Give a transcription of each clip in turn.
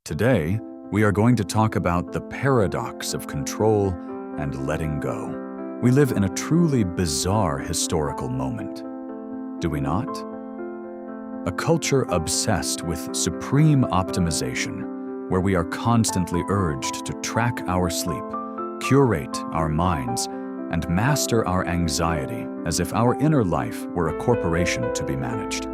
Today, we are going to talk about the paradox of control and letting go. We live in a truly bizarre historical moment, do we not? A culture obsessed with supreme optimization, where we are constantly urged to track our sleep, curate our minds, and master our anxiety as if our inner life were a corporation to be managed.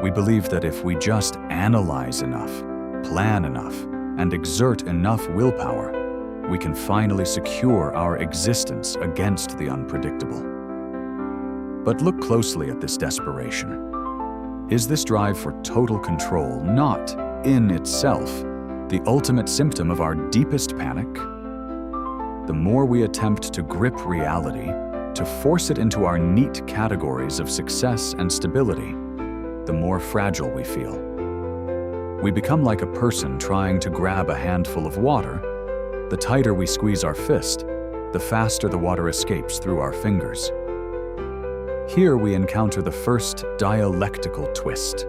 We believe that if we just analyze enough, plan enough, and exert enough willpower, we can finally secure our existence against the unpredictable. But look closely at this desperation. Is this drive for total control not, in itself, the ultimate symptom of our deepest panic? The more we attempt to grip reality, to force it into our neat categories of success and stability, the more fragile we feel. We become like a person trying to grab a handful of water. The tighter we squeeze our fist, the faster the water escapes through our fingers. Here we encounter the first dialectical twist,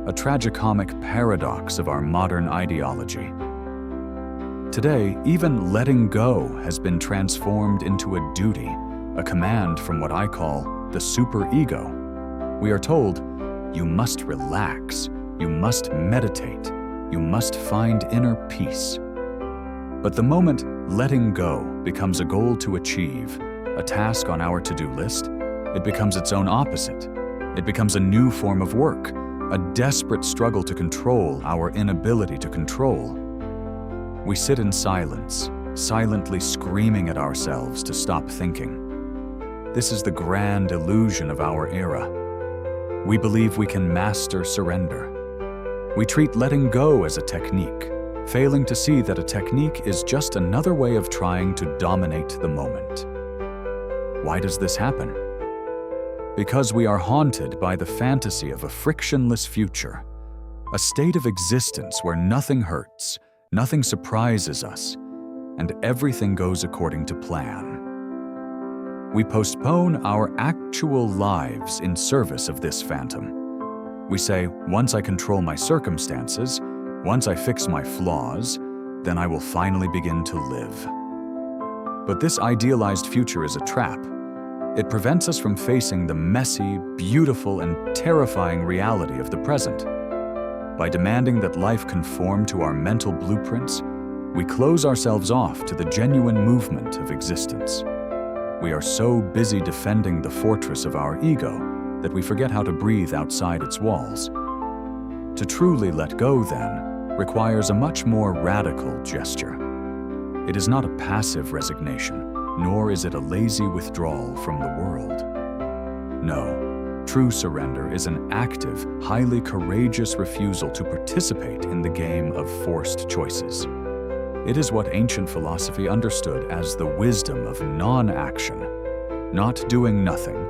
a tragicomic paradox of our modern ideology. Today, even letting go has been transformed into a duty, a command from what I call the superego. We are told, you must relax, you must meditate, you must find inner peace. But the moment letting go becomes a goal to achieve, a task on our to-do list, it becomes its own opposite. It becomes a new form of work, a desperate struggle to control our inability to control. We sit in silence, silently screaming at ourselves to stop thinking. This is the grand illusion of our era. We believe we can master surrender. We treat letting go as a technique, failing to see that a technique is just another way of trying to dominate the moment. Why does this happen? Because we are haunted by the fantasy of a frictionless future, a state of existence where nothing hurts, nothing surprises us, and everything goes according to plan. We postpone our actual lives in service of this phantom. We say, once I control my circumstances, once I fix my flaws, then I will finally begin to live. But this idealized future is a trap. It prevents us from facing the messy, beautiful, and terrifying reality of the present. By demanding that life conform to our mental blueprints, we close ourselves off to the genuine movement of existence. We are so busy defending the fortress of our ego that we forget how to breathe outside its walls. To truly let go, then, requires a much more radical gesture. It is not a passive resignation, nor is it a lazy withdrawal from the world. No, true surrender is an active, highly courageous refusal to participate in the game of forced choices. It is what ancient philosophy understood as the wisdom of non-action, not doing nothing,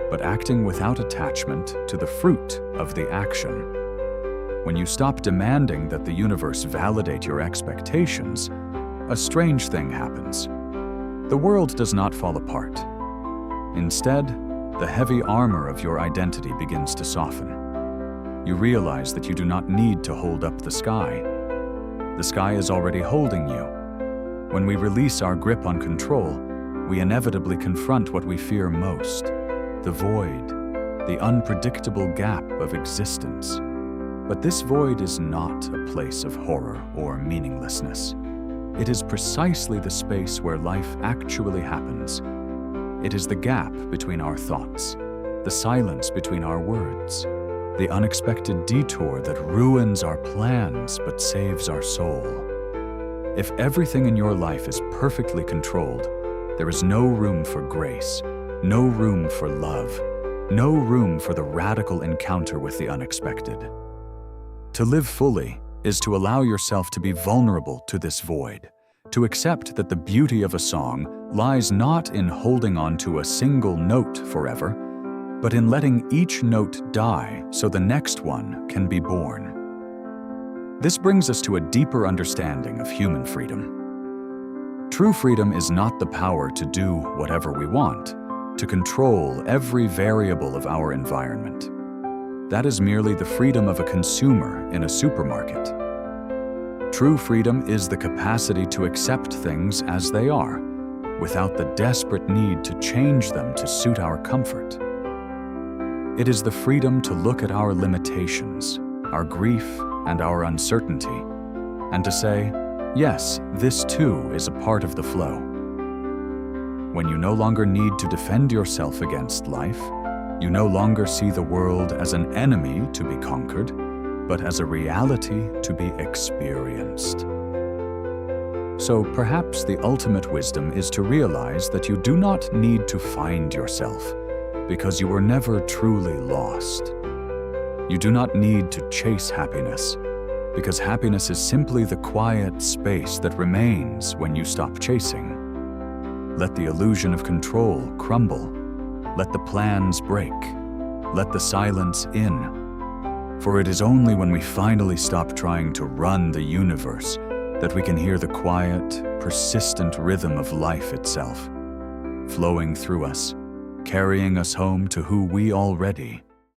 but acting without attachment to the fruit of the action. When you stop demanding that the universe validate your expectations, a strange thing happens. The world does not fall apart. Instead, the heavy armor of your identity begins to soften. You realize that you do not need to hold up the sky. The sky is already holding you. When we release our grip on control, we inevitably confront what we fear most, the void, the unpredictable gap of existence. But this void is not a place of horror or meaninglessness. It is precisely the space where life actually happens. It is the gap between our thoughts, the silence between our words, the unexpected detour that ruins our plans but saves our soul. If everything in your life is perfectly controlled, there is no room for grace, no room for love, no room for the radical encounter with the unexpected. To live fully is to allow yourself to be vulnerable to this void, to accept that the beauty of a song lies not in holding on to a single note forever, but in letting each note die so the next one can be born. This brings us to a deeper understanding of human freedom. True freedom is not the power to do whatever we want, to control every variable of our environment. That is merely the freedom of a consumer in a supermarket. True freedom is the capacity to accept things as they are, without the desperate need to change them to suit our comfort. It is the freedom to look at our limitations, our grief, and our uncertainty, and to say, yes, this too is a part of the flow. When you no longer need to defend yourself against life, you no longer see the world as an enemy to be conquered, but as a reality to be experienced. So perhaps the ultimate wisdom is to realize that you do not need to find yourself, because you were never truly lost. You do not need to chase happiness, because happiness is simply the quiet space that remains when you stop chasing. Let the illusion of control crumble. Let the plans break. Let the silence in. For it is only when we finally stop trying to run the universe that we can hear the quiet, persistent rhythm of life itself, flowing through us, carrying us home to who we already